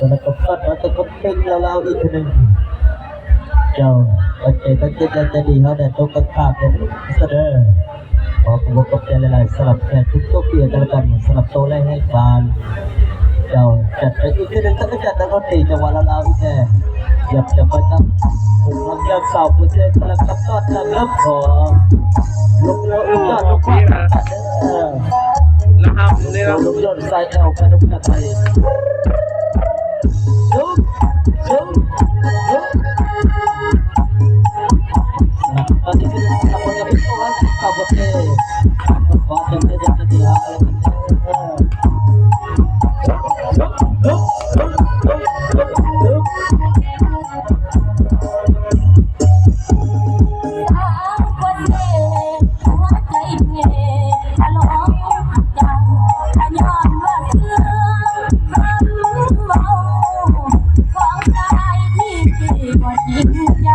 แล้วก็ตัดแล้วก็เป็นเราอีกคนหนึ่งเจ้าโอเคตั้งใจจะดีเขาแต่ตัวกระขาดเป็นเสด็จขอผมก็ใจละลายสลับแขนทุกตัวเปลี่ยนกันสลับโตแรกให้บานเจ้าจัดไปอีกคนหนึ่งตั้งจัดแล้วก็ตีจังหวะเราอีกแค่อยากจะไปตั้งผมรักยาสาวผู้เชี่ยวชาญกับต้อนรับขอลุกยอดลุกขึ้นแล้วห้ามนี่เราลุกยอดใส่แอลกันลุกกันไปลุกตอนนี้คือทำอะไรเป็นตัวขับรถเองขอจะดีอะไรยิ่งใหญ่